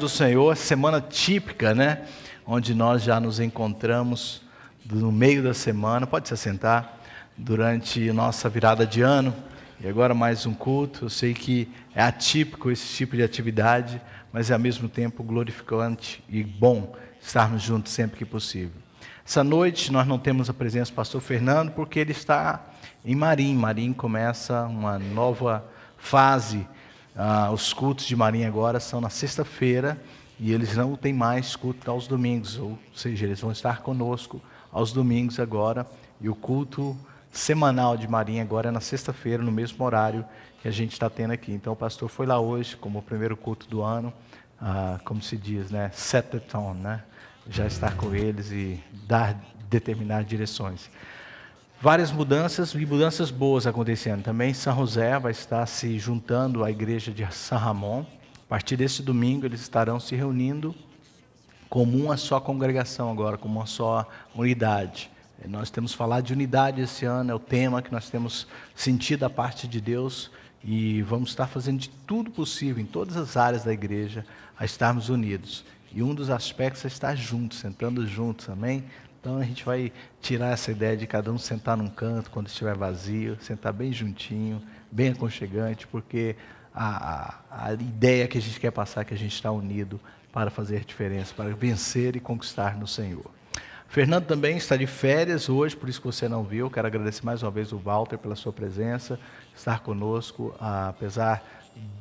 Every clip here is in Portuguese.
do Senhor, semana típica, né? Onde nós já nos encontramos no meio da semana, pode se assentar, durante nossa virada de ano. E agora mais um culto. Eu sei que é atípico esse tipo de atividade, mas é ao mesmo tempo glorificante e bom estarmos juntos sempre que possível. Essa noite nós não temos a presença do pastor Fernando, porque ele está em Marim. Marim começa uma nova fase. Os cultos de Marim agora são na sexta-feira e eles não têm mais culto aos domingos, ou seja, eles vão estar conosco aos domingos agora, e o culto semanal de Marim agora é na sexta-feira, no mesmo horário que a gente está tendo aqui. Então o pastor foi lá hoje, como o primeiro culto do ano, como se diz, né? Set the tone, né? Já estar com eles e determinar direções. Várias mudanças e mudanças boas acontecendo. Também São José vai estar se juntando à igreja de São Ramon. A partir desse domingo eles estarão se reunindo como uma só congregação agora, como uma só unidade. Nós temos falado de unidade esse ano, é o tema que nós temos sentido da parte de Deus e vamos estar fazendo de tudo possível em todas as áreas da igreja a estarmos unidos. E um dos aspectos é estar juntos, sentando juntos, amém? Então a gente vai tirar essa ideia de cada um sentar num canto quando estiver vazio, sentar bem juntinho, bem aconchegante, porque a ideia que a gente quer passar é que a gente está unido para fazer diferença, para vencer e conquistar no Senhor. Fernando também está de férias hoje, por isso que você não viu. Quero agradecer mais uma vez o Walter pela sua presença, estar conosco, apesar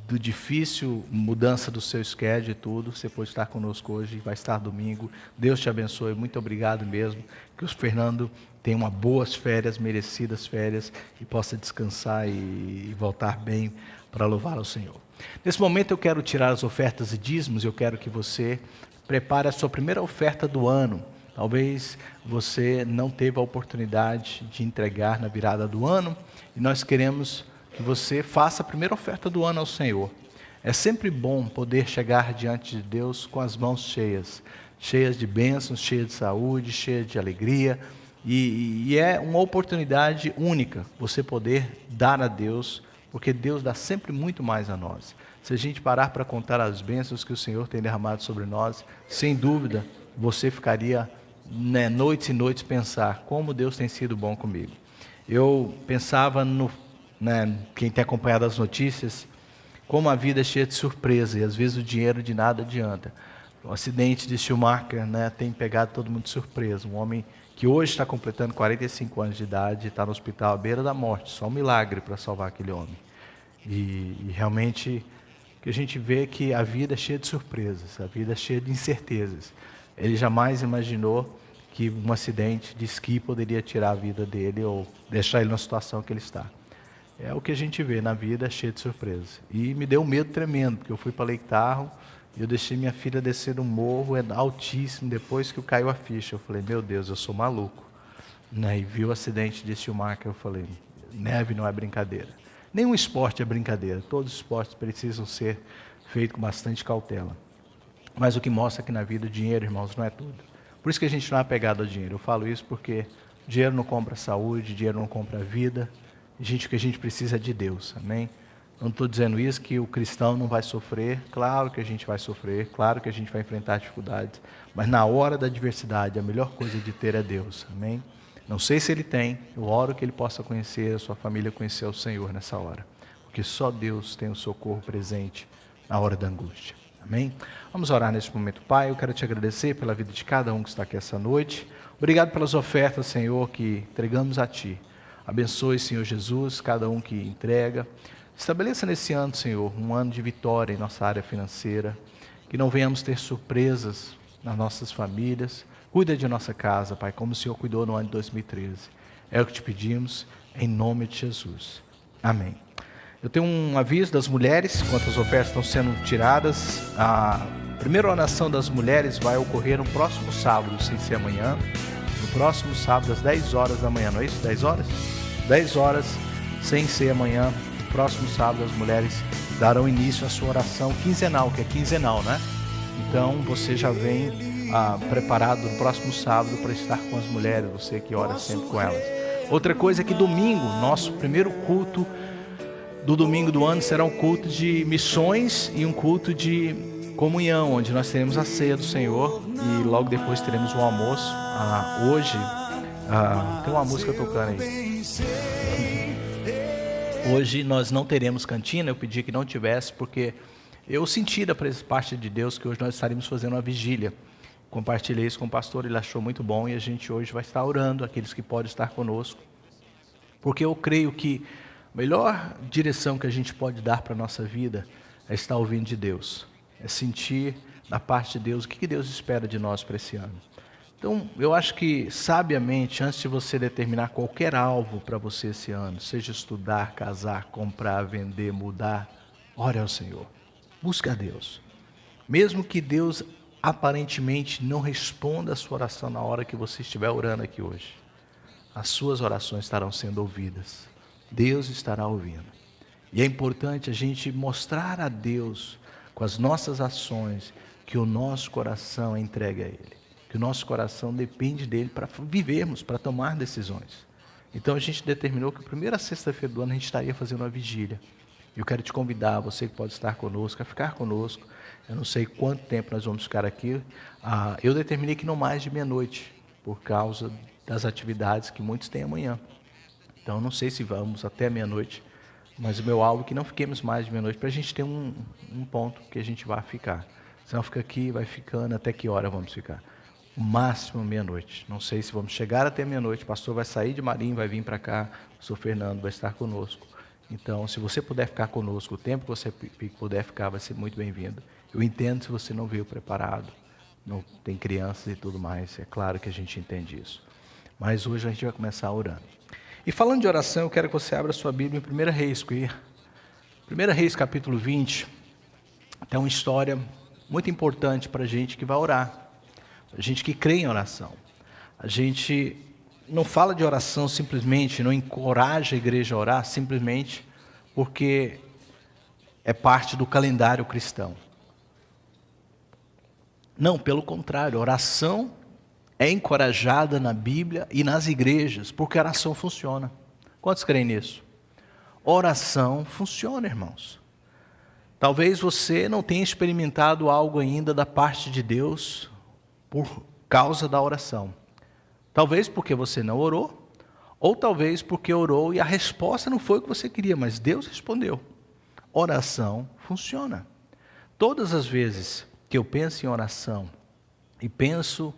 do difícil mudança do seu schedule e tudo, você pode estar conosco hoje, vai estar domingo. Deus te abençoe, muito obrigado mesmo, que o Fernando tenha uma boas férias, merecidas férias, e possa descansar e voltar bem para louvar ao Senhor. Nesse momento eu quero tirar as ofertas e dízimos, eu quero que você prepare a sua primeira oferta do ano. Talvez você não teve a oportunidade de entregar na virada do ano, e nós queremos que você faça a primeira oferta do ano ao Senhor. É sempre bom poder chegar diante de Deus com as mãos cheias, cheias de bênçãos, cheias de saúde, cheias de alegria, e é uma oportunidade única você poder dar a Deus, porque Deus dá sempre muito mais a nós. Se a gente parar para contar as bênçãos que o Senhor tem derramado sobre nós, sem dúvida você ficaria noites e noites pensar como Deus tem sido bom comigo. Eu pensava quem tem acompanhado as notícias, como a vida é cheia de surpresa e às vezes o dinheiro de nada adianta. O acidente de Schumacher tem pegado todo mundo de surpresa. Um homem que hoje está completando 45 anos de idade, está no hospital à beira da morte, só um milagre para salvar aquele homem. E realmente que a gente vê que a vida é cheia de surpresas, a vida é cheia de incertezas. Ele jamais imaginou que um acidente de esqui poderia tirar a vida dele ou deixar ele na situação que ele está. É o que a gente vê na vida, cheia de surpresas. E me deu um medo tremendo, porque eu fui para Lake Tahoe e eu deixei minha filha descer um morro altíssimo. Depois que caiu a ficha, eu falei, meu Deus, eu sou maluco. E vi o acidente de Schumacher, eu falei, neve não é brincadeira. Nenhum esporte é brincadeira, todos os esportes precisam ser feitos com bastante cautela. Mas o que mostra que na vida o dinheiro, irmãos, não é tudo. Por isso que a gente não é apegado ao dinheiro. Eu falo isso porque dinheiro não compra saúde, dinheiro não compra vida. O que a gente precisa é de Deus, amém? Não estou dizendo isso que o cristão não vai sofrer. Claro que a gente vai sofrer, claro que a gente vai enfrentar dificuldades. Mas na hora da adversidade, a melhor coisa de ter é Deus, amém? Não sei se ele tem, eu oro que ele possa conhecer, a sua família conhecer o Senhor nessa hora. Porque só Deus tem o socorro presente na hora da angústia. Amém? Vamos orar neste momento. Pai, eu quero te agradecer pela vida de cada um que está aqui essa noite. Obrigado pelas ofertas, Senhor, que entregamos a Ti. Abençoe, Senhor Jesus, cada um que entrega. Estabeleça nesse ano, Senhor, um ano de vitória em nossa área financeira. Que não venhamos ter surpresas nas nossas famílias. Cuida de nossa casa, Pai, como o Senhor cuidou no ano de 2013. É o que te pedimos, em nome de Jesus. Amém. Eu tenho um aviso das mulheres, enquanto as ofertas estão sendo tiradas. A primeira oração das mulheres vai ocorrer no próximo sábado, sem ser amanhã. No próximo sábado, às 10 horas da manhã, não é isso? 10 horas? 10 horas, sem ser amanhã. No próximo sábado, as mulheres darão início à sua oração quinzenal, que é quinzenal, né? Então, você já vem preparado no próximo sábado para estar com as mulheres, você que ora sempre com elas. Outra coisa é que domingo, nosso primeiro culto do domingo do ano será um culto de missões e um culto de comunhão, onde nós teremos a ceia do Senhor e logo depois teremos o almoço. Hoje, tem uma música tocando aí. Hoje nós não teremos cantina, eu pedi que não tivesse, porque eu senti da parte de Deus que hoje nós estaríamos fazendo uma vigília. Compartilhei isso com o pastor, ele achou muito bom e a gente hoje vai estar orando, aqueles que podem estar conosco. Porque eu creio que a melhor direção que a gente pode dar para a nossa vida é estar ouvindo de Deus. É sentir da parte de Deus o que Deus espera de nós para esse ano. Então, eu acho que, sabiamente, antes de você determinar qualquer alvo para você esse ano, seja estudar, casar, comprar, vender, mudar, ore ao Senhor. Busque a Deus. Mesmo que Deus aparentemente não responda a sua oração na hora que você estiver orando aqui hoje, as suas orações estarão sendo ouvidas. Deus estará ouvindo. E é importante a gente mostrar a Deus, com as nossas ações, que o nosso coração é entregue a Ele. Que o nosso coração depende dele para vivermos, para tomar decisões. Então a gente determinou que a primeira sexta-feira do ano a gente estaria fazendo uma vigília. Eu quero te convidar, você que pode estar conosco, a ficar conosco. Eu não sei quanto tempo nós vamos ficar aqui. Eu determinei que não mais de meia-noite, por causa das atividades que muitos têm amanhã. Então eu não sei se vamos até meia-noite, mas o meu alvo é que não fiquemos mais de meia-noite, para a gente ter um ponto que a gente vai ficar. Senão fica aqui, vai ficando, até que hora vamos ficar? O máximo meia-noite. Não sei se vamos chegar até meia-noite. O pastor vai sair de Marim, vai vir para cá. O pastor Fernando vai estar conosco. Então, se você puder ficar conosco, o tempo que você puder ficar vai ser muito bem-vindo. Eu entendo se você não veio preparado, não tem crianças e tudo mais. É claro que a gente entende isso. Mas hoje a gente vai começar orando. E falando de oração, eu quero que você abra a sua Bíblia em 1 Reis. 1 Reis, capítulo 20. Tem uma história muito importante para a gente que vai orar. A gente que crê em oração. A gente não fala de oração simplesmente, não encoraja a igreja a orar simplesmente porque é parte do calendário cristão. Não, pelo contrário, a oração é encorajada na Bíblia e nas igrejas, porque a oração funciona. Quantos creem nisso? Oração funciona, irmãos. Talvez você não tenha experimentado algo ainda da parte de Deus por causa da oração. Talvez porque você não orou, ou talvez porque orou e a resposta não foi o que você queria, mas Deus respondeu. Oração funciona. Todas as vezes que eu penso em oração, e penso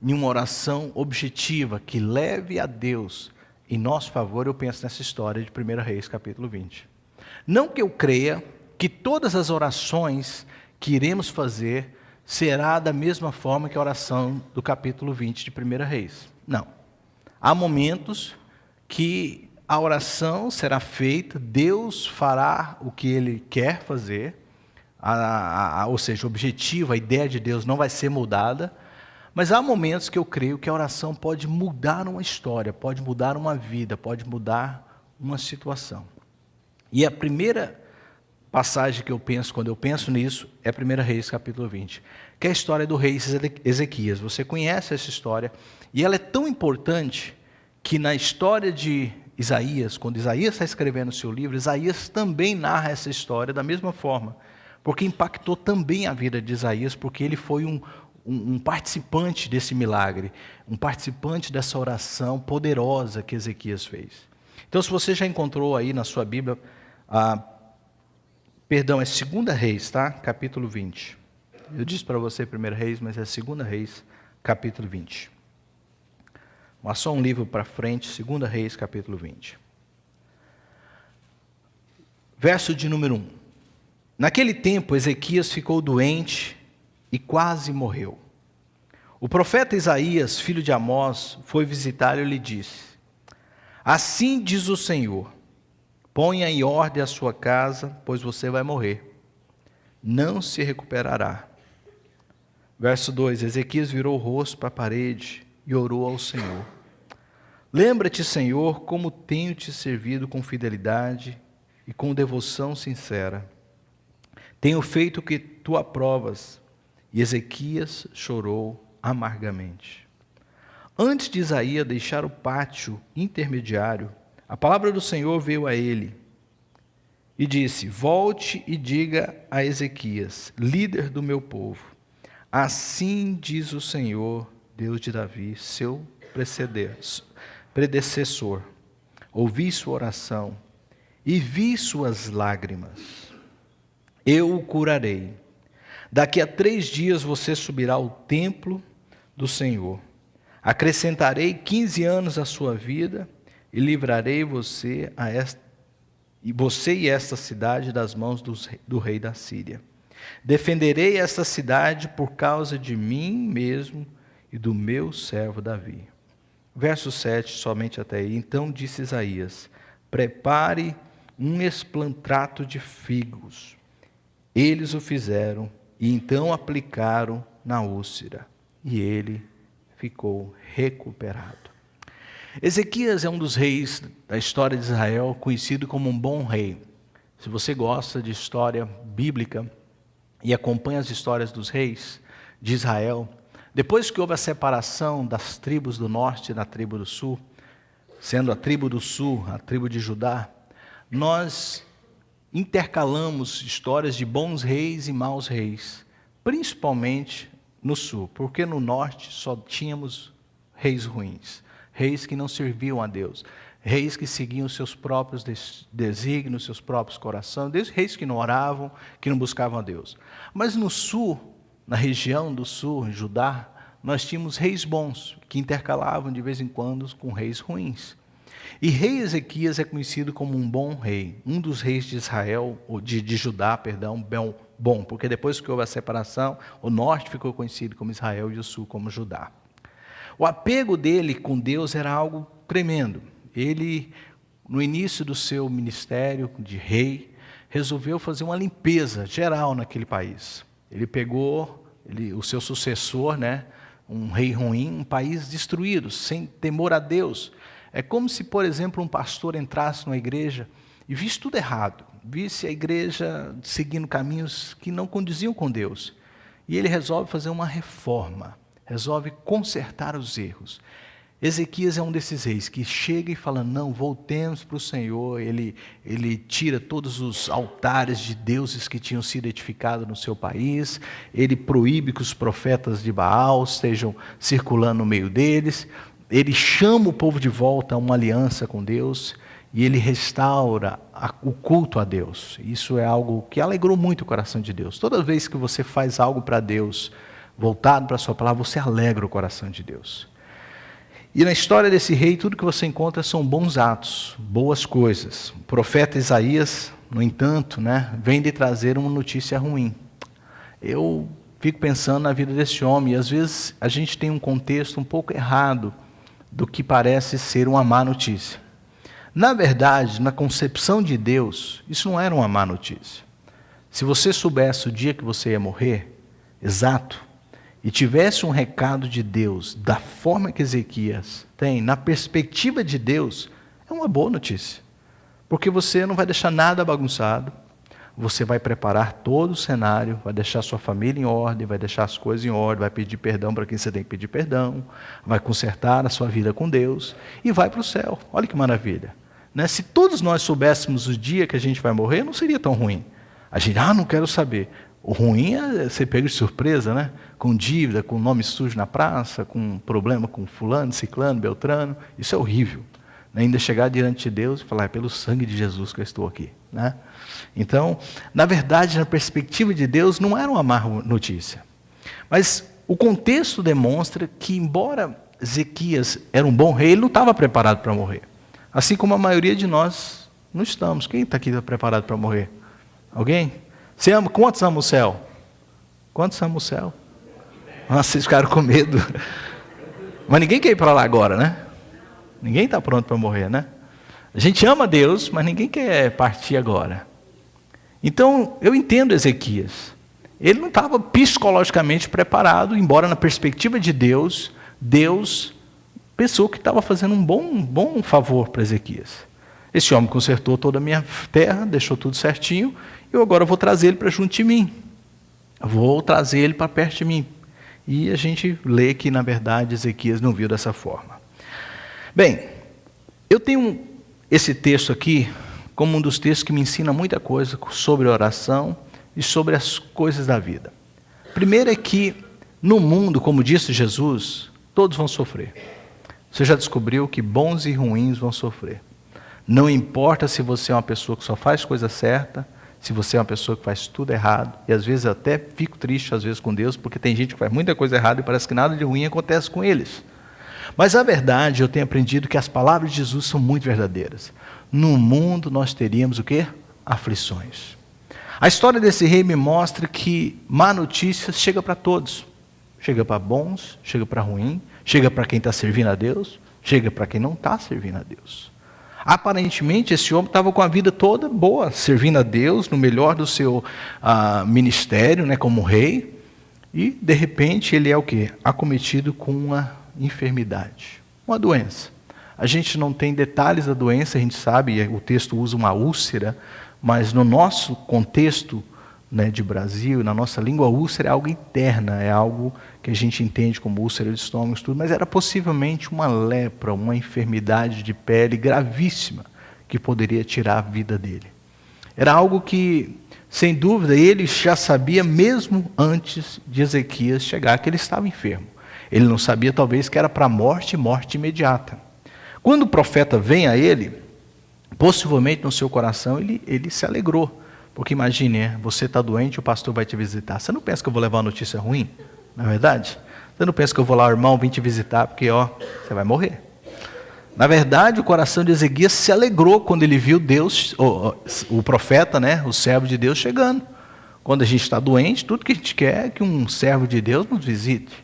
em uma oração objetiva, que leve a Deus em nosso favor, eu penso nessa história de 1 Reis, capítulo 20. Não que eu creia que todas as orações que iremos fazer será da mesma forma que a oração do capítulo 20 de 1 Reis. Não. Há momentos que a oração será feita, Deus fará o que Ele quer fazer, ou seja, o objetivo, a ideia de Deus não vai ser mudada, mas há momentos que eu creio que a oração pode mudar uma história, pode mudar uma vida, pode mudar uma situação. E a primeira passagem que eu penso, quando eu penso nisso, é 1 Reis, capítulo 20, que é a história do rei Ezequias. Você conhece essa história, e ela é tão importante que na história de Isaías, quando Isaías está escrevendo o seu livro, Isaías também narra essa história da mesma forma, porque impactou também a vida de Isaías, porque ele foi um participante desse milagre, um participante dessa oração poderosa que Ezequias fez. Então, se você já encontrou aí na sua Bíblia, é 2 Reis, tá? Capítulo 20. Eu disse para você 1 Reis, mas é 2 Reis, capítulo 20. Mas só um livro para frente, 2 Reis, capítulo 20. Verso de número 1. Naquele tempo, Ezequias ficou doente e quase morreu. O profeta Isaías, filho de Amós, foi visitá-lo e lhe disse: assim diz o Senhor, ponha em ordem a sua casa, pois você vai morrer. Não se recuperará. Verso 2, Ezequias virou o rosto para a parede e orou ao Senhor. Lembra-te, Senhor, como tenho te servido com fidelidade e com devoção sincera. Tenho feito o que tu aprovas. E Ezequias chorou amargamente. Antes de Isaías deixar o pátio intermediário, a palavra do Senhor veio a ele. e disse: volte e diga a Ezequias, líder do meu povo, assim diz o Senhor, Deus de Davi, seu predecessor, ouvi sua oração e vi suas lágrimas. Eu o curarei. Daqui a 3 dias você subirá ao templo do Senhor. Acrescentarei 15 anos à sua vida e livrarei você e esta cidade das mãos do rei da Síria. Defenderei esta cidade por causa de mim mesmo e do meu servo Davi. Verso 7, somente até aí. Então disse Isaías: prepare um esplantrato de figos. Eles o fizeram e então aplicaram na úlcera, e ele ficou recuperado. Ezequias é um dos reis da história de Israel, conhecido como um bom rei. Se você gosta de história bíblica e acompanha as histórias dos reis de Israel, depois que houve a separação das tribos do norte e da tribo do sul, sendo a tribo do sul a tribo de Judá, nós intercalamos histórias de bons reis e maus reis, principalmente no sul, porque no norte só tínhamos reis ruins, reis que não serviam a Deus, reis que seguiam seus próprios desígnios, seus próprios corações, reis que não oravam, que não buscavam a Deus. Mas no sul, na região do sul, em Judá, nós tínhamos reis bons, que intercalavam de vez em quando com reis ruins. E rei Ezequias é conhecido como um bom rei, um dos reis de Israel, ou de Judá, perdão, bom, porque depois que houve a separação, o norte ficou conhecido como Israel e o sul como Judá. O apego dele com Deus era algo tremendo. Ele, no início do seu ministério de rei, resolveu fazer uma limpeza geral naquele país. Ele pegou o seu sucessor, um rei ruim, um país destruído, sem temor a Deus. É como se, por exemplo, um pastor entrasse numa igreja e visse tudo errado, visse a igreja seguindo caminhos que não condiziam com Deus. E ele resolve fazer uma reforma, resolve consertar os erros. Ezequias é um desses reis que chega e fala: não, voltemos para o Senhor. Ele tira todos os altares de deuses que tinham sido edificados no seu país, ele proíbe que os profetas de Baal estejam circulando no meio deles, ele chama o povo de volta a uma aliança com Deus e ele restaura o culto a Deus. Isso é algo que alegrou muito o coração de Deus. Toda vez que você faz algo para Deus, voltado para a sua palavra, você alegra o coração de Deus. E na história desse rei, tudo que você encontra são bons atos, boas coisas. O profeta Isaías, no entanto, vem de trazer uma notícia ruim. Eu fico pensando na vida desse homem, e às vezes a gente tem um contexto um pouco errado do que parece ser uma má notícia. Na verdade, na concepção de Deus, isso não era uma má notícia. Se você soubesse o dia que você ia morrer, exato, e tivesse um recado de Deus, da forma que Ezequias tem, na perspectiva de Deus, é uma boa notícia. Porque você não vai deixar nada bagunçado, você vai preparar todo o cenário, vai deixar sua família em ordem, vai deixar as coisas em ordem, vai pedir perdão para quem você tem que pedir perdão, vai consertar a sua vida com Deus e vai para o céu. Olha que maravilha. Se todos nós soubéssemos o dia que a gente vai morrer, não seria tão ruim. A gente, não quero saber. O ruim é ser pego de surpresa, com dívida, com nome sujo na praça, com problema com fulano, ciclano, beltrano. Isso é horrível. Ainda chegar diante de Deus e falar: é pelo sangue de Jesus que eu estou aqui. Então, na verdade, na perspectiva de Deus, não era uma má notícia. Mas o contexto demonstra que, embora Ezequias era um bom rei, ele não estava preparado para morrer. Assim como a maioria de nós não estamos. Quem está aqui preparado para morrer? Alguém? Você ama? Quantos amam o céu? Quantos amam o céu? Nossa, vocês ficaram com medo. Mas ninguém quer ir para lá agora, Ninguém está pronto para morrer, A gente ama Deus, mas ninguém quer partir agora. Então, eu entendo Ezequias. Ele não estava psicologicamente preparado, embora na perspectiva de Deus, Deus pensou que estava fazendo um bom favor para Ezequias. Esse homem consertou toda a minha terra, deixou tudo certinho, eu agora vou trazer ele para junto de mim. Vou trazer ele para perto de mim. E a gente lê que, na verdade, Ezequias não viu dessa forma. Bem, eu tenho esse texto aqui como um dos textos que me ensina muita coisa sobre oração e sobre as coisas da vida. Primeiro é que, no mundo, como disse Jesus, todos vão sofrer. Você já descobriu que bons e ruins vão sofrer. Não importa se você é uma pessoa que só faz coisa certa, se você é uma pessoa que faz tudo errado, e às vezes eu até fico triste às vezes com Deus, porque tem gente que faz muita coisa errada e parece que nada de ruim acontece com eles. Mas a verdade, eu tenho aprendido que as palavras de Jesus são muito verdadeiras. No mundo nós teríamos o quê? Aflições. A história desse rei me mostra que má notícia chega para todos. Chega para bons, chega para ruim, chega para quem está servindo a Deus, chega para quem não está servindo a Deus. Aparentemente, esse homem estava com a vida toda boa, servindo a Deus, no melhor do seu ministério, né, como rei, e, de repente, ele é o quê? Acometido com uma enfermidade, uma doença. A gente não tem detalhes da doença, a gente sabe, o texto usa uma úlcera, mas no nosso contexto, né, de Brasil, na nossa língua, úlcera é algo interna, é algo que a gente entende como úlcera de estômago, tudo, mas era possivelmente uma lepra, uma enfermidade de pele gravíssima que poderia tirar a vida dele. Era algo que, sem dúvida, ele já sabia mesmo antes de Ezequias chegar, que ele estava enfermo. Ele não sabia talvez que era para a morte imediata. Quando o profeta vem a ele, possivelmente no seu coração ele se alegrou. Porque imagine, você está doente, o pastor vai te visitar. Você não pensa que eu vou levar uma notícia ruim? Não é verdade? Você não pensa que eu vou lá, irmão, vim te visitar, porque você vai morrer. Na verdade, o coração de Ezequias se alegrou quando ele viu Deus, o profeta, né, o servo de Deus chegando. Quando a gente está doente, tudo que a gente quer é que um servo de Deus nos visite.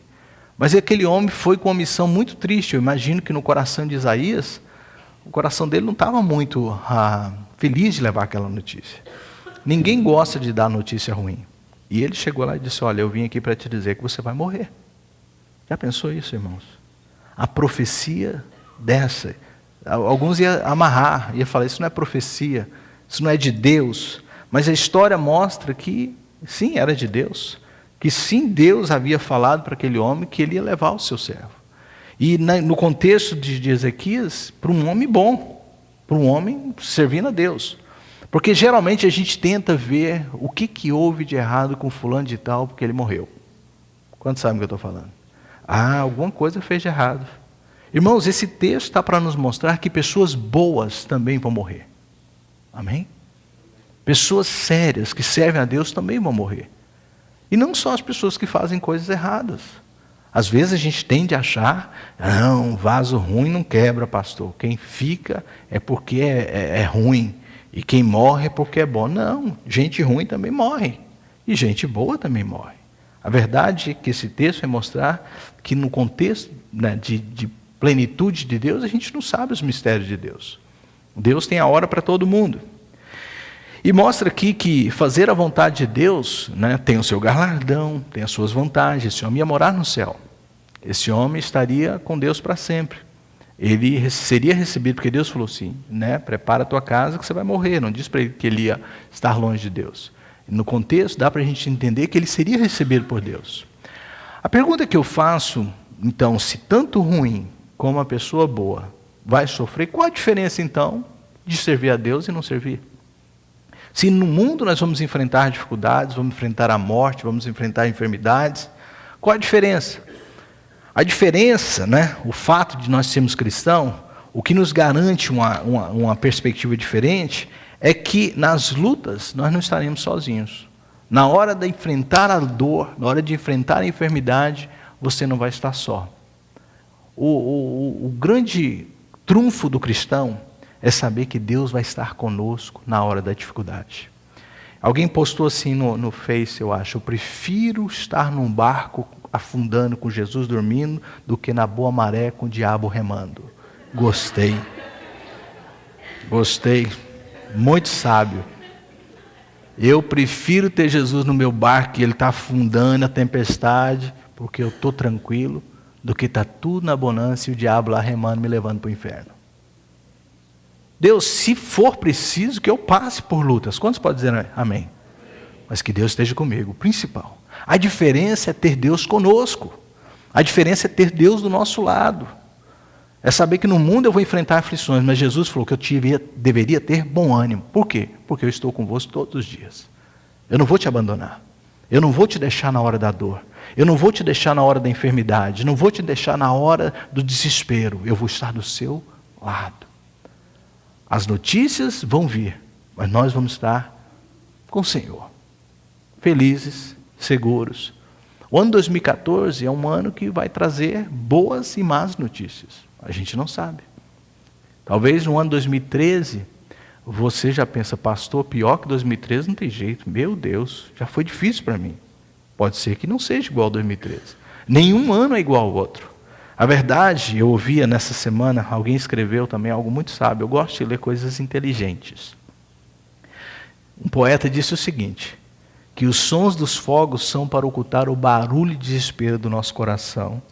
Mas aquele homem foi com uma missão muito triste. Eu imagino que no coração de Isaías, o coração dele não estava muito feliz de levar aquela notícia. Ninguém gosta de dar notícia ruim. E ele chegou lá e disse, olha, eu vim aqui para te dizer que você vai morrer. Já pensou isso, irmãos? A profecia dessa. Alguns iam amarrar, iam falar, isso não é profecia, isso não é de Deus. Mas a história mostra que, sim, era de Deus. Que sim, Deus havia falado para aquele homem que ele ia levar o seu servo. E no contexto de Ezequias, para um homem bom, para um homem servindo a Deus. Porque geralmente a gente tenta ver o que houve de errado com fulano de tal, porque ele morreu. Quantos sabem o que eu estou falando? Alguma coisa fez de errado. Irmãos, esse texto está para nos mostrar que pessoas boas também vão morrer. Amém? Pessoas sérias que servem a Deus também vão morrer. E não só as pessoas que fazem coisas erradas. Às vezes a gente tende a achar, não, vaso ruim não quebra, pastor. Quem fica é porque é ruim. E quem morre é porque é bom. Não, gente ruim também morre. E gente boa também morre. A verdade é que esse texto vai mostrar que no contexto, né, de plenitude de Deus, a gente não sabe os mistérios de Deus. Deus tem a hora para todo mundo. E mostra aqui que fazer a vontade de Deus, né, tem o seu galardão, tem as suas vantagens. Esse homem ia morar no céu. Esse homem estaria com Deus para sempre. Ele seria recebido, porque Deus falou assim, né, prepara a tua casa que você vai morrer. Não diz para ele que ele ia estar longe de Deus. No contexto, dá para a gente entender que ele seria recebido por Deus. A pergunta que eu faço, então, se tanto ruim como a pessoa boa vai sofrer, qual a diferença, então, de servir a Deus e não servir? Se no mundo nós vamos enfrentar dificuldades, vamos enfrentar a morte, vamos enfrentar enfermidades, qual a diferença? A diferença, né, o fato de nós sermos cristãos, o que nos garante uma perspectiva diferente, é que nas lutas nós não estaremos sozinhos. Na hora de enfrentar a dor, na hora de enfrentar a enfermidade, você não vai estar só. O grande trunfo do cristão é saber que Deus vai estar conosco na hora da dificuldade. Alguém postou assim no Face, eu acho, eu prefiro estar num barco afundando com Jesus dormindo do que na boa maré com o diabo remando. Gostei. Muito sábio. Eu prefiro ter Jesus no meu barco e ele está afundando a tempestade, porque eu estou tranquilo, do que está tudo na bonança e o diabo lá remando, me levando para o inferno. Deus, se for preciso que eu passe por lutas. Quantos podem dizer amém? Mas que Deus esteja comigo, o principal. A diferença é ter Deus conosco. A diferença é ter Deus do nosso lado. É saber que no mundo eu vou enfrentar aflições, mas Jesus falou que eu deveria ter bom ânimo. Por quê? Porque eu estou convosco todos os dias. Eu não vou te abandonar. Eu não vou te deixar na hora da dor. Eu não vou te deixar na hora da enfermidade. Não vou te deixar na hora do desespero. Eu vou estar do seu lado. As notícias vão vir, mas nós vamos estar com o Senhor. Felizes, seguros. O ano 2014 é um ano que vai trazer boas e más notícias. A gente não sabe. Talvez no ano 2013, você já pensa, pastor, pior que 2013 não tem jeito. Meu Deus, já foi difícil para mim. Pode ser que não seja igual a 2013. Nenhum ano é igual ao outro. A verdade, eu ouvia nessa semana, alguém escreveu também algo muito sábio. Eu gosto de ler coisas inteligentes. Um poeta disse o seguinte, que os sons dos fogos são para ocultar o barulho e desespero do nosso coração,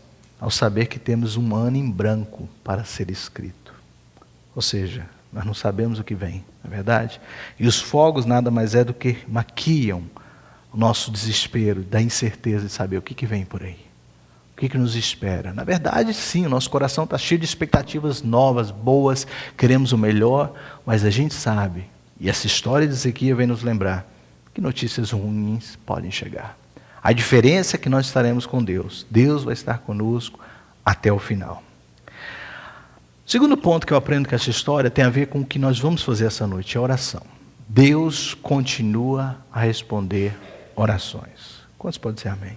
ao saber que temos um ano em branco para ser escrito. Ou seja, nós não sabemos o que vem, não é verdade? E os fogos nada mais é do que maquiam o nosso desespero, da incerteza de saber o que vem por aí. O que nos espera? Na verdade, sim, o nosso coração está cheio de expectativas novas, boas, queremos o melhor, mas a gente sabe, e essa história de Ezequias vem nos lembrar, que notícias ruins podem chegar. A diferença é que nós estaremos com Deus. Deus vai estar conosco até o final. O segundo ponto que eu aprendo com essa história tem a ver com o que nós vamos fazer essa noite, a oração. Deus continua a responder orações. Quantos podem dizer amém?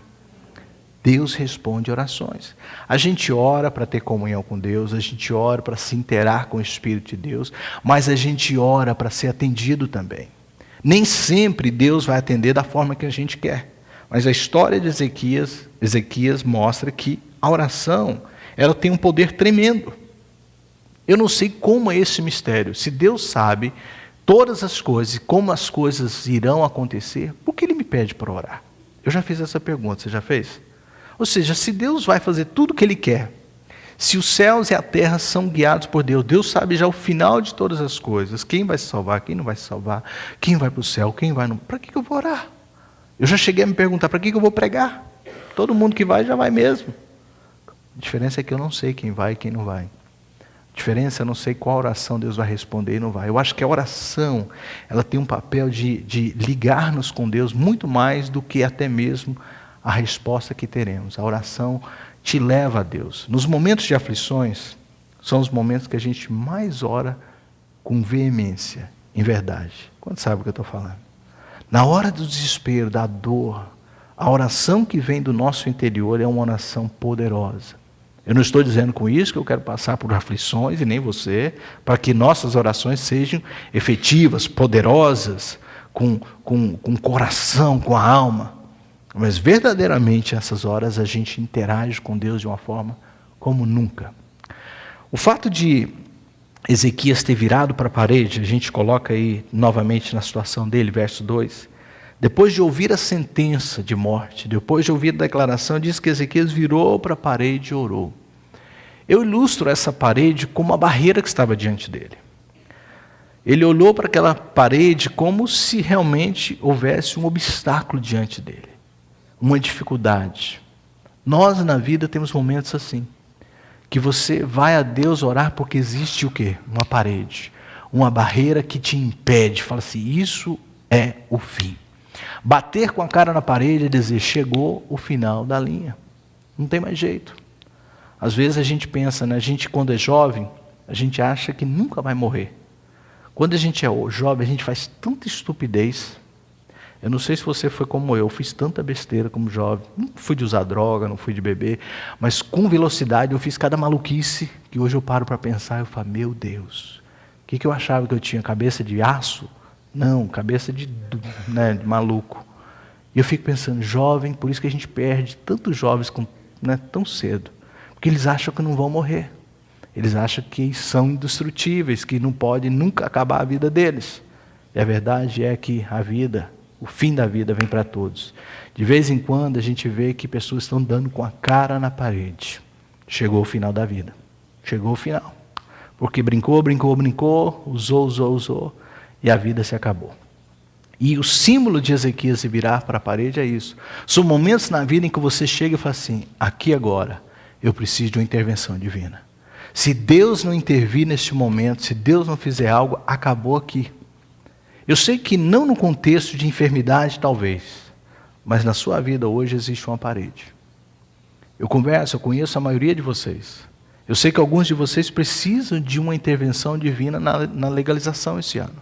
Deus responde orações. A gente ora para ter comunhão com Deus, a gente ora para se interar com o Espírito de Deus, mas a gente ora para ser atendido também. Nem sempre Deus vai atender da forma que a gente quer. Mas a história de Ezequias mostra que a oração, ela tem um poder tremendo. Eu não sei como é esse mistério. Se Deus sabe todas as coisas e como as coisas irão acontecer, por que Ele me pede para orar? Eu já fiz essa pergunta, você já fez? Ou seja, se Deus vai fazer tudo o que Ele quer, se os céus e a terra são guiados por Deus, Deus sabe já o final de todas as coisas, quem vai se salvar, quem não vai se salvar, quem vai para o céu, quem vai não. Para que eu vou orar? Eu já cheguei a me perguntar, para que eu vou pregar? Todo mundo que vai, já vai mesmo. A diferença é que eu não sei quem vai e quem não vai. A diferença é que eu não sei qual oração Deus vai responder e não vai. Eu acho que a oração, ela tem um papel de ligar-nos com Deus muito mais do que até mesmo a resposta que teremos. A oração te leva a Deus. Nos momentos de aflições, são os momentos que a gente mais ora com veemência, em verdade. Quanto sabe o que eu estou falando? Na hora do desespero, da dor, a oração que vem do nosso interior é uma oração poderosa. Eu não estou dizendo com isso que eu quero passar por aflições, e nem você, para que nossas orações sejam efetivas, poderosas, com coração, com a alma. Mas verdadeiramente nessas horas a gente interage com Deus de uma forma como nunca. O fato de Ezequias ter virado para a parede, a gente coloca aí novamente na situação dele, verso 2. Depois de ouvir a sentença de morte, depois de ouvir a declaração, diz que Ezequias virou para a parede e orou. Eu ilustro essa parede como a barreira que estava diante dele. Ele olhou para aquela parede como se realmente houvesse um obstáculo diante dele. Uma dificuldade. Nós na vida temos momentos assim, que você vai a Deus orar porque existe o quê? Uma parede, uma barreira que te impede, fala assim, isso é o fim. Bater com a cara na parede e dizer, chegou o final da linha, não tem mais jeito. Às vezes a gente pensa, né? A gente quando é jovem, a gente acha que nunca vai morrer. Quando a gente é jovem, a gente faz tanta estupidez. Eu não sei se você foi como eu fiz tanta besteira como jovem. Não fui de usar droga, não fui de beber, mas com velocidade eu fiz cada maluquice que hoje eu paro para pensar e eu falo, meu Deus, o que eu achava que eu tinha? Cabeça de aço? Não, cabeça de maluco. E eu fico pensando, jovem, por isso que a gente perde tantos jovens tão cedo. Porque eles acham que não vão morrer. Eles acham que são indestrutíveis, que não pode nunca acabar a vida deles. E a verdade é que a vida, o fim da vida vem para todos. De vez em quando a gente vê que pessoas estão dando com a cara na parede. Chegou o final da vida. Chegou o final. Porque brincou, usou, e a vida se acabou. E o símbolo de Ezequias se virar para a parede é isso. São momentos na vida em que você chega e fala assim, aqui agora, eu preciso de uma intervenção divina. Se Deus não intervir neste momento, se Deus não fizer algo, acabou aqui. Eu sei que não no contexto de enfermidade, talvez, mas na sua vida hoje existe uma parede. Eu conheço a maioria de vocês. Eu sei que alguns de vocês precisam de uma intervenção divina na legalização esse ano.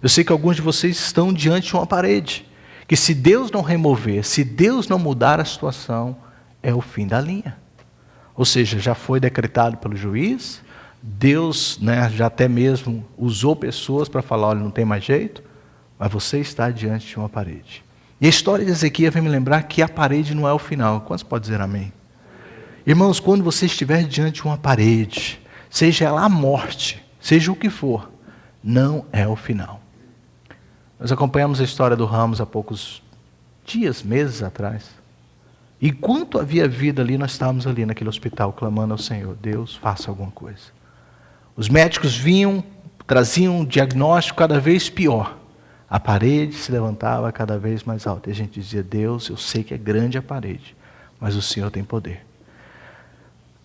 Eu sei que alguns de vocês estão diante de uma parede, que se Deus não remover, se Deus não mudar a situação, é o fim da linha. Ou seja, já foi decretado pelo juiz, Deus, já até mesmo usou pessoas para falar, olha, não tem mais jeito, mas você está diante de uma parede. E a história de Ezequias vem me lembrar que a parede não é o final. Quantos podem dizer amém? Irmãos, quando você estiver diante de uma parede, seja ela a morte, seja o que for, não é o final. Nós acompanhamos a história do Ramos há poucos dias, meses atrás. Enquanto havia vida ali, nós estávamos ali naquele hospital, clamando ao Senhor, Deus, faça alguma coisa. Os médicos vinham, traziam um diagnóstico cada vez pior. A parede se levantava cada vez mais alta. E a gente dizia, Deus, eu sei que é grande a parede, mas o Senhor tem poder.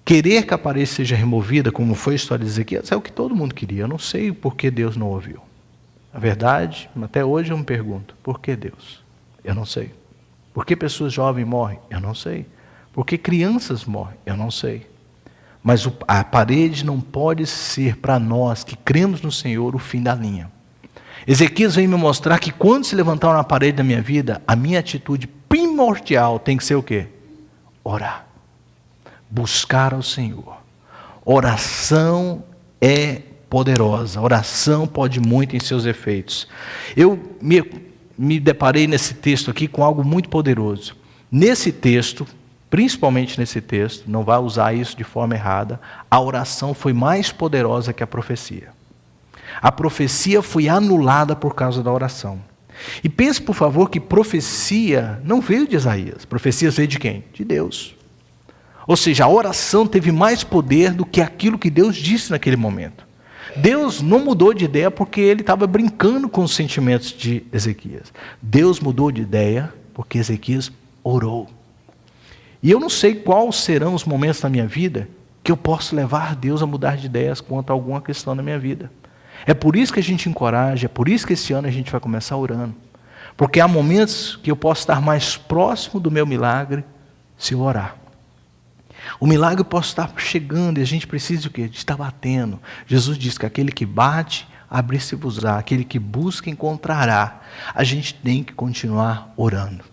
Querer que a parede seja removida, como foi a história de Ezequias, é o que todo mundo queria. Eu não sei por que Deus não ouviu. Na verdade, até hoje eu me pergunto, por que Deus? Eu não sei. Por que pessoas jovens morrem? Eu não sei. Por que crianças morrem? Eu não sei. Mas a parede não pode ser para nós que cremos no Senhor o fim da linha. Ezequias vem me mostrar que quando se levantar uma parede da minha vida, a minha atitude primordial tem que ser o quê? Orar. Buscar ao Senhor. Oração é poderosa. Oração pode muito em seus efeitos. Eu me deparei nesse texto aqui com algo muito poderoso. Nesse texto, principalmente nesse texto, não vai usar isso de forma errada, a oração foi mais poderosa que a profecia. A profecia foi anulada por causa da oração. E pense, por favor, que profecia não veio de Isaías. Profecia veio de quem? De Deus. Ou seja, a oração teve mais poder do que aquilo que Deus disse naquele momento. Deus não mudou de ideia porque ele estava brincando com os sentimentos de Ezequias. Deus mudou de ideia porque Ezequias orou. E eu não sei quais serão os momentos na minha vida que eu posso levar Deus a mudar de ideias quanto a alguma questão na minha vida. É por isso que a gente encoraja, é por isso que esse ano a gente vai começar orando. Porque há momentos que eu posso estar mais próximo do meu milagre se eu orar. O milagre pode estar chegando e a gente precisa de quê? De estar batendo. Jesus diz que aquele que bate, abre-se-vos-á. Aquele que busca, encontrará. A gente tem que continuar orando.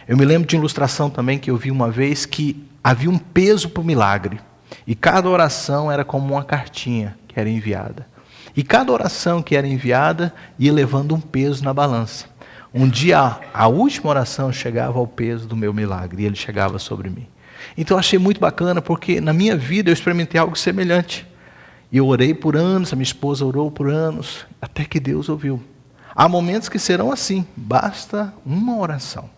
Eu me lembro de ilustração também que eu vi uma vez que havia um peso para o milagre. E cada oração era como uma cartinha que era enviada. E cada oração que era enviada ia levando um peso na balança. Um dia a última oração chegava ao peso do meu milagre e ele chegava sobre mim. Então eu achei muito bacana porque na minha vida eu experimentei algo semelhante. E eu orei por anos, a minha esposa orou por anos, até que Deus ouviu. Há momentos que serão assim, basta uma oração.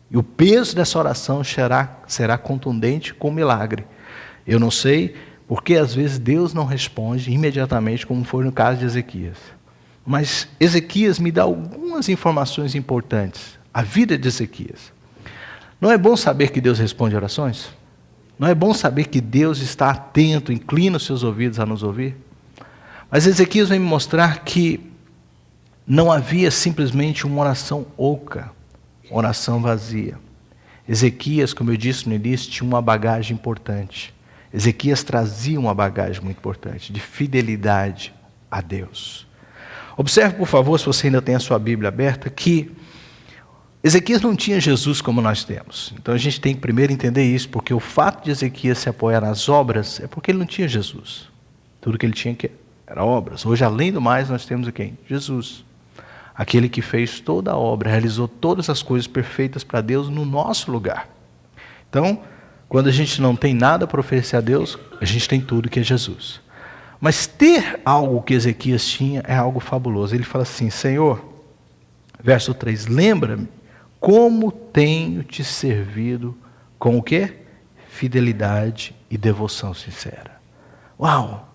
E o peso dessa oração será contundente com o milagre. Eu não sei porque às vezes Deus não responde imediatamente, como foi no caso de Ezequias. Mas Ezequias me dá algumas informações importantes. A vida de Ezequias. Não é bom saber que Deus responde orações? Não é bom saber que Deus está atento, inclina os seus ouvidos a nos ouvir? Mas Ezequias vem me mostrar que não havia simplesmente uma oração oca, oração vazia. Ezequias, como eu disse no início, tinha uma bagagem importante. Ezequias trazia uma bagagem muito importante, de fidelidade a Deus. Observe, por favor, se você ainda tem a sua Bíblia aberta, que Ezequias não tinha Jesus como nós temos. Então a gente tem que primeiro entender isso, porque o fato de Ezequias se apoiar nas obras é porque ele não tinha Jesus. Tudo que ele tinha era obras. Hoje, além do mais, nós temos o quem? Jesus. Aquele que fez toda a obra, realizou todas as coisas perfeitas para Deus no nosso lugar. Então, quando a gente não tem nada para oferecer a Deus, a gente tem tudo que é Jesus. Mas ter algo que Ezequias tinha é algo fabuloso. Ele fala assim, Senhor, verso 3, lembra-me como tenho te servido com o quê? Fidelidade e devoção sincera. Uau!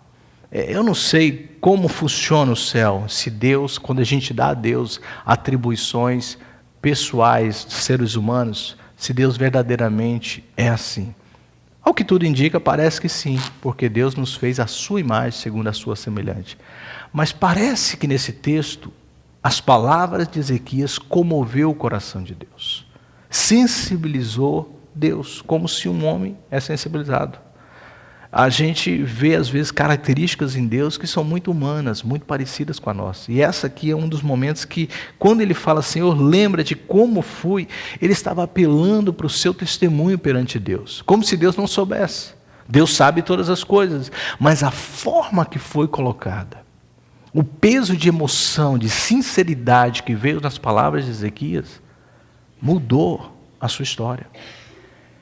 Eu não sei como funciona o céu, se Deus, quando a gente dá a Deus atribuições pessoais de seres humanos, se Deus verdadeiramente é assim. Ao que tudo indica, parece que sim, porque Deus nos fez a sua imagem, segundo a sua semelhança. Mas parece que nesse texto, as palavras de Ezequias comoveu o coração de Deus. Sensibilizou Deus, como se um homem é sensibilizado. A gente vê, às vezes, características em Deus que são muito humanas, muito parecidas com a nossa. E essa aqui é um dos momentos que, quando ele fala, Senhor, lembra de como fui, ele estava apelando para o seu testemunho perante Deus. Como se Deus não soubesse. Deus sabe todas as coisas, mas a forma que foi colocada, o peso de emoção, de sinceridade que veio nas palavras de Ezequias, mudou a sua história.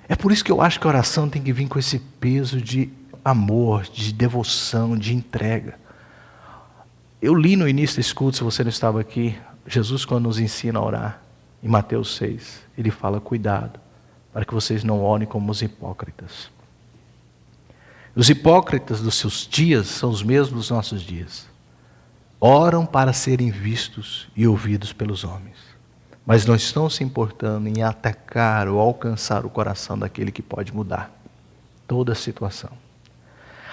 É por isso que eu acho que a oração tem que vir com esse peso de amor, de devoção, de entrega. Eu li no início desse culto, se você não estava aqui, Jesus, quando nos ensina a orar, em Mateus 6, ele fala, cuidado, para que vocês não orem como os hipócritas. Os hipócritas dos seus dias são os mesmos dos nossos dias. Oram para serem vistos e ouvidos pelos homens, mas não estão se importando em atacar ou alcançar o coração daquele que pode mudar toda a situação.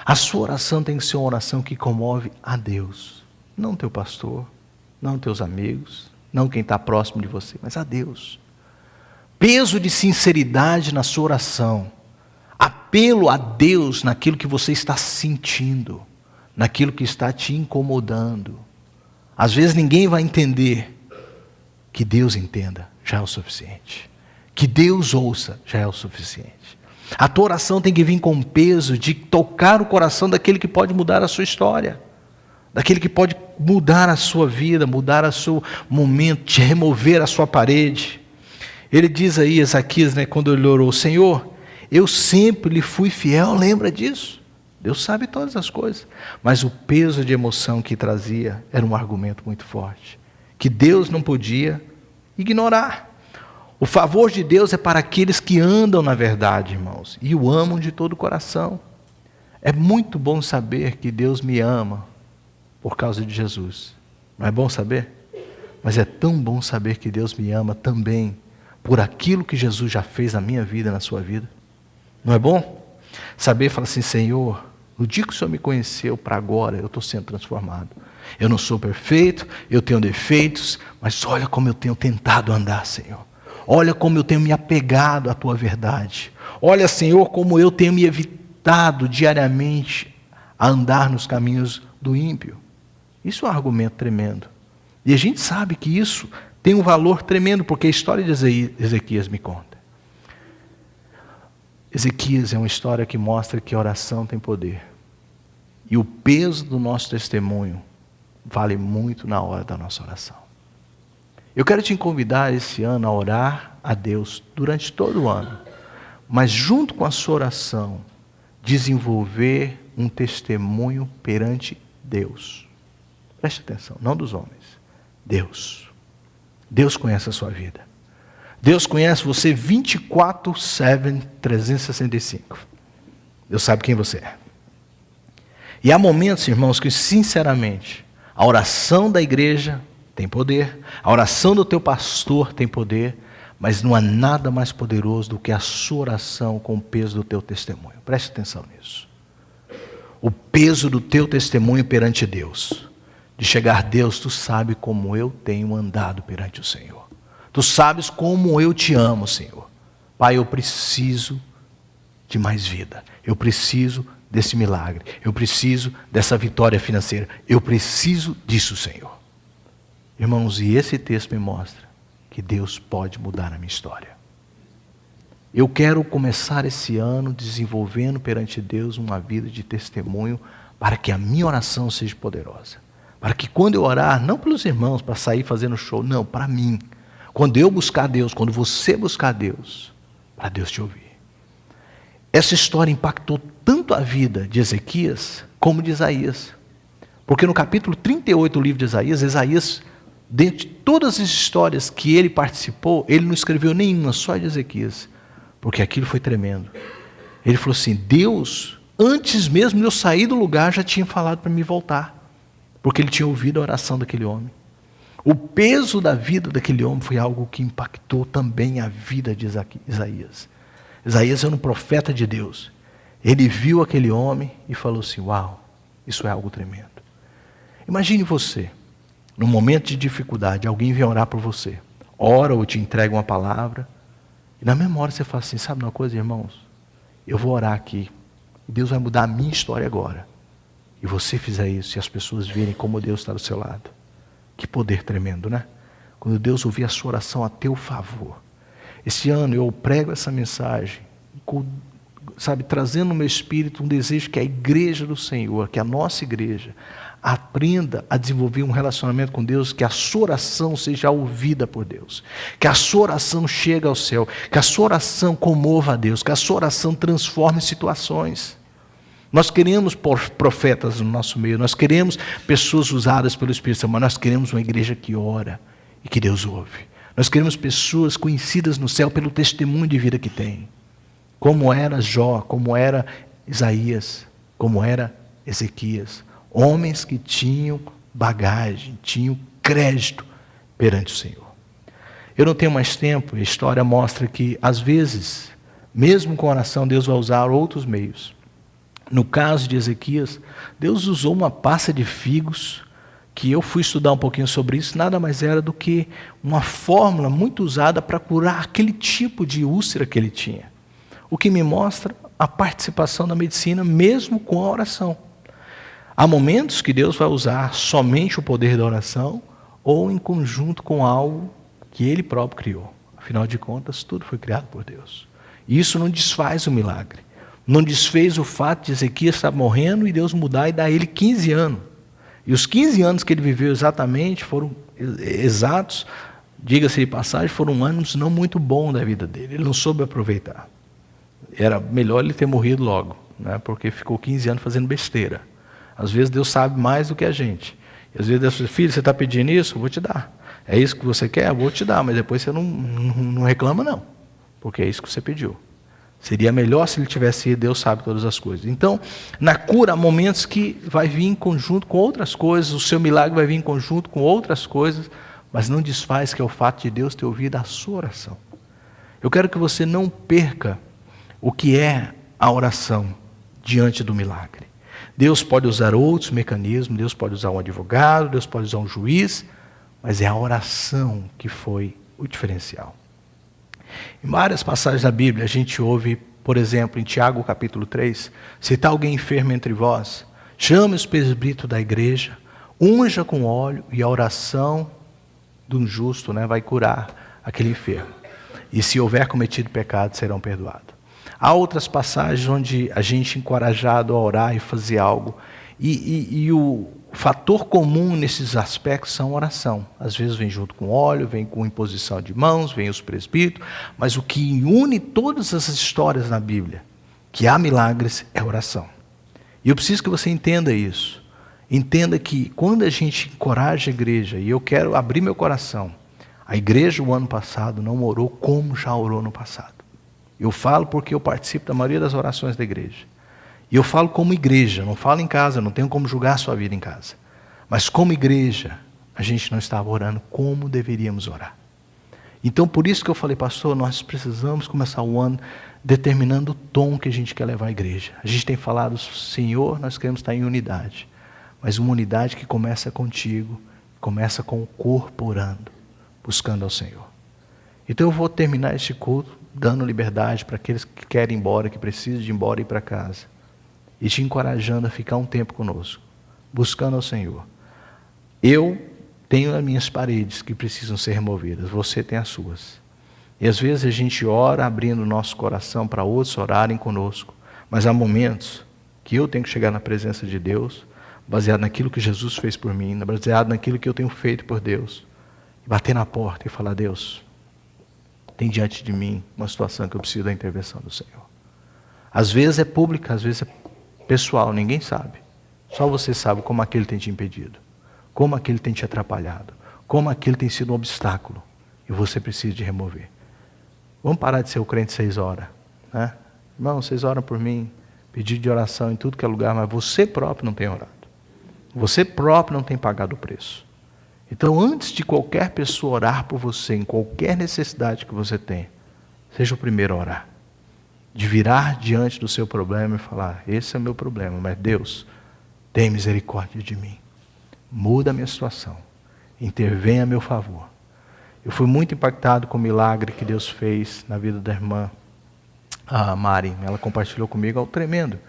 A sua oração tem que ser uma oração que comove a Deus, não teu pastor, não teus amigos, não quem está próximo de você, mas a Deus. Peso de sinceridade na sua oração, apelo a Deus naquilo que você está sentindo, naquilo que está te incomodando. Às vezes ninguém vai entender, que Deus entenda, já é o suficiente. Que Deus ouça, já é o suficiente. A tua oração tem que vir com peso de tocar o coração daquele que pode mudar a sua história, daquele que pode mudar a sua vida, mudar o seu momento, te remover a sua parede. Ele diz aí, Ezequias, quando ele orou, Senhor, eu sempre lhe fui fiel, lembra disso? Deus sabe todas as coisas, mas o peso de emoção que trazia era um argumento muito forte, que Deus não podia ignorar. O favor de Deus é para aqueles que andam na verdade, irmãos, e o amam de todo o coração. É muito bom saber que Deus me ama por causa de Jesus. Não é bom saber? Mas é tão bom saber que Deus me ama também por aquilo que Jesus já fez na minha vida, na sua vida. Não é bom? Saber, falar assim, Senhor, no dia que o Senhor me conheceu para agora, eu estou sendo transformado. Eu não sou perfeito, eu tenho defeitos, mas olha como eu tenho tentado andar, Senhor. Olha como eu tenho me apegado à Tua verdade. Olha, Senhor, como eu tenho me evitado diariamente a andar nos caminhos do ímpio. Isso é um argumento tremendo. E a gente sabe que isso tem um valor tremendo, porque a história de Ezequias me conta. Ezequias é uma história que mostra que a oração tem poder. E o peso do nosso testemunho vale muito na hora da nossa oração. Eu quero te convidar esse ano a orar a Deus durante todo o ano, mas junto com a sua oração, desenvolver um testemunho perante Deus. Preste atenção, não dos homens, Deus. Deus conhece a sua vida. Deus conhece você 24/7, 365. Deus sabe quem você é. E há momentos, irmãos, que sinceramente, a oração da igreja tem poder, a oração do teu pastor tem poder, mas não há nada mais poderoso do que a sua oração com o peso do teu testemunho. Preste atenção nisso. O peso do teu testemunho perante Deus. De chegar, Deus, tu sabe como eu tenho andado perante o Senhor. Tu sabes como eu te amo, Senhor. Pai, eu preciso de mais vida. Eu preciso desse milagre. Eu preciso dessa vitória financeira. Eu preciso disso, Senhor. Irmãos, e esse texto me mostra que Deus pode mudar a minha história. Eu quero começar esse ano desenvolvendo perante Deus uma vida de testemunho para que a minha oração seja poderosa. Para que quando eu orar, não pelos irmãos, para sair fazendo show, não, para mim. Quando eu buscar Deus, quando você buscar Deus, para Deus te ouvir. Essa história impactou tanto a vida de Ezequias como de Isaías. Porque no capítulo 38 do livro de Isaías, Isaías, dentre todas as histórias que ele participou, ele não escreveu nenhuma, só de Ezequias. Porque aquilo foi tremendo. Ele falou assim, Deus, antes mesmo de eu sair do lugar, já tinha falado para me voltar. Porque ele tinha ouvido a oração daquele homem. O peso da vida daquele homem foi algo que impactou também a vida de Isaías. Isaías era um profeta de Deus. Ele viu aquele homem e falou assim: uau, isso é algo tremendo. Imagine você, num momento de dificuldade, alguém vem orar por você, ora ou te entrega uma palavra, e na mesma hora você fala assim: sabe uma coisa, irmãos? Eu vou orar aqui, e Deus vai mudar a minha história agora. E você fizer isso, e as pessoas verem como Deus está do seu lado. Que poder tremendo, né? Quando Deus ouvir a sua oração a teu favor. Esse ano eu prego essa mensagem, trazendo no meu espírito um desejo que a igreja do Senhor, que a nossa igreja, aprenda a desenvolver um relacionamento com Deus, que a sua oração seja ouvida por Deus, que a sua oração chegue ao céu, que a sua oração comova a Deus, que a sua oração transforme situações. Nós queremos profetas no nosso meio, nós queremos pessoas usadas pelo Espírito Santo, mas nós queremos uma igreja que ora e que Deus ouve. Nós queremos pessoas conhecidas no céu pelo testemunho de vida que tem. Como era Jó, como era Isaías, como era Ezequias. Homens que tinham bagagem, tinham crédito perante o Senhor. Eu não tenho mais tempo, a história mostra que, às vezes, mesmo com oração, Deus vai usar outros meios. No caso de Ezequias, Deus usou uma passa de figos, que eu fui estudar um pouquinho sobre isso, nada mais era do que uma fórmula muito usada para curar aquele tipo de úlcera que ele tinha. O que me mostra a participação da medicina, mesmo com a oração. Há momentos que Deus vai usar somente o poder da oração, ou em conjunto com algo que Ele próprio criou. Afinal de contas, tudo foi criado por Deus. E isso não desfaz o milagre. Não desfez o fato de Ezequias estar morrendo e Deus mudar e dar a ele 15 anos. E os 15 anos que ele viveu exatamente foram exatos, diga-se de passagem, foram anos não muito bons da vida dele. Ele não soube aproveitar. Era melhor ele ter morrido logo, né? Porque ficou 15 anos fazendo besteira. Às vezes Deus sabe mais do que a gente. E às vezes Deus diz: filho, você está pedindo isso? Eu vou te dar. É isso que você quer? Eu vou te dar, mas depois você não reclama não. Porque é isso que você pediu. Seria melhor se ele tivesse ido, Deus sabe todas as coisas. Então, na cura, há momentos que vai vir em conjunto com outras coisas, o seu milagre vai vir em conjunto com outras coisas, mas não desfaz que é o fato de Deus ter ouvido a sua oração. Eu quero que você não perca o que é a oração diante do milagre. Deus pode usar outros mecanismos, Deus pode usar um advogado, Deus pode usar um juiz, mas é a oração que foi o diferencial. Em várias passagens da Bíblia, a gente ouve, por exemplo, em Tiago capítulo 3, se está alguém enfermo entre vós, chame os presbíteros da igreja, unja com óleo e a oração do justo, vai curar aquele enfermo. E se houver cometido pecado, serão perdoados. Há outras passagens onde a gente é encorajado a orar e fazer algo. E o fator comum nesses aspectos são oração. Às vezes vem junto com óleo, vem com imposição de mãos, vem os presbíteros. Mas o que une todas essas histórias na Bíblia, que há milagres, é oração. E eu preciso que você entenda isso. Entenda que quando a gente encoraja a igreja, e eu quero abrir meu coração, a igreja o ano passado não orou como já orou no passado. Eu falo porque eu participo da maioria das orações da igreja. E eu falo como igreja, não falo em casa, não tenho como julgar a sua vida em casa. Mas como igreja, a gente não estava orando como deveríamos orar. Então por isso que eu falei: pastor, nós precisamos começar o ano determinando o tom que a gente quer levar à igreja. A gente tem falado: Senhor, nós queremos estar em unidade. Mas uma unidade que começa contigo, começa com o corpo orando, buscando ao Senhor. Então eu vou terminar este culto dando liberdade para aqueles que querem ir embora, que precisam de ir embora e ir para casa. E te encorajando a ficar um tempo conosco, buscando ao Senhor. Eu tenho as minhas paredes que precisam ser removidas, você tem as suas. E às vezes a gente ora abrindo o nosso coração para outros orarem conosco, mas há momentos que eu tenho que chegar na presença de Deus, baseado naquilo que Jesus fez por mim, baseado naquilo que eu tenho feito por Deus, bater na porta e falar: Deus, tem diante de mim uma situação que eu preciso da intervenção do Senhor. Às vezes é pública, às vezes é pessoal, ninguém sabe. Só você sabe como aquele tem te impedido, como aquele tem te atrapalhado, como aquele tem sido um obstáculo, e você precisa de remover. Vamos parar de ser o crente 6 horas. Né? Irmão, vocês oram por mim, pedido de oração em tudo que é lugar, mas você próprio não tem orado. Você próprio não tem pagado o preço. Então, antes de qualquer pessoa orar por você, em qualquer necessidade que você tem, seja o primeiro a orar. de virar diante do seu problema e falar, esse é o meu problema, mas Deus, tem misericórdia de mim. Muda a minha situação. Intervenha a meu favor. Eu fui muito impactado com o milagre que Deus fez na vida da irmã Mari. Ela compartilhou comigo algo tremendo.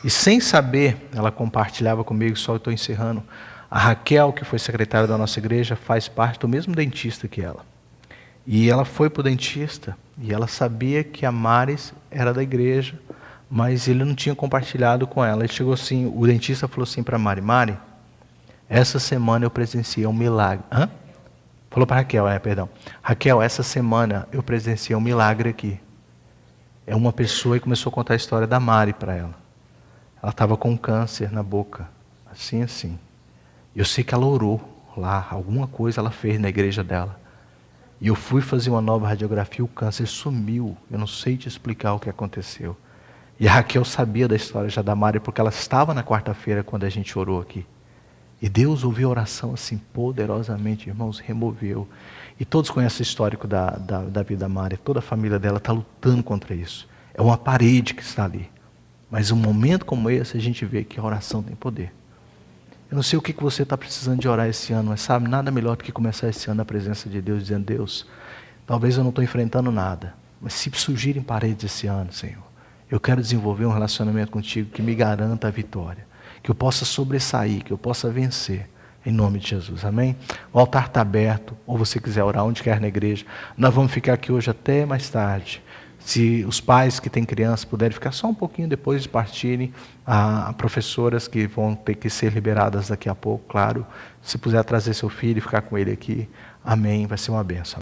E sem saber, ela compartilhava comigo, só estou encerrando, a Raquel, que foi secretária da nossa igreja, faz parte do mesmo dentista que ela. E ela foi para o dentista, e ela sabia que a Maris era da igreja, mas ele não tinha compartilhado com ela. Ele chegou assim, o dentista falou assim para Mari, Mari, essa semana eu presenciei um milagre. Hã? Falou para Raquel, perdão. Raquel, essa semana eu presenciei um milagre aqui. É uma pessoa e começou a contar a história da Mari para ela. Ela estava com um câncer na boca, assim. Eu sei que ela orou lá, alguma coisa ela fez na igreja dela. E eu fui fazer uma nova radiografia, o câncer sumiu. Eu não sei te explicar o que aconteceu. E a Raquel sabia da história já da Mari, porque ela estava na quarta-feira quando a gente orou aqui. E Deus ouviu a oração assim poderosamente, irmãos, removeu. E todos conhecem o histórico da vida da Mari, toda a família dela está lutando contra isso. É uma parede que está ali. Mas um momento como esse, a gente vê que a oração tem poder. Eu não sei o que você está precisando de orar esse ano, mas sabe, nada melhor do que começar esse ano na presença de Deus, dizendo, Deus, talvez eu não estou enfrentando nada, mas se surgirem paredes esse ano, Senhor, eu quero desenvolver um relacionamento contigo que me garanta a vitória, que eu possa sobressair, que eu possa vencer, em nome de Jesus, amém? O altar está aberto, ou você quiser orar onde quer na igreja, nós vamos ficar aqui hoje até mais tarde. Se os pais que têm crianças puderem ficar só um pouquinho depois de partirem, há professoras que vão ter que ser liberadas daqui a pouco, claro. Se puder trazer seu filho e ficar com ele aqui, amém, vai ser uma bênção.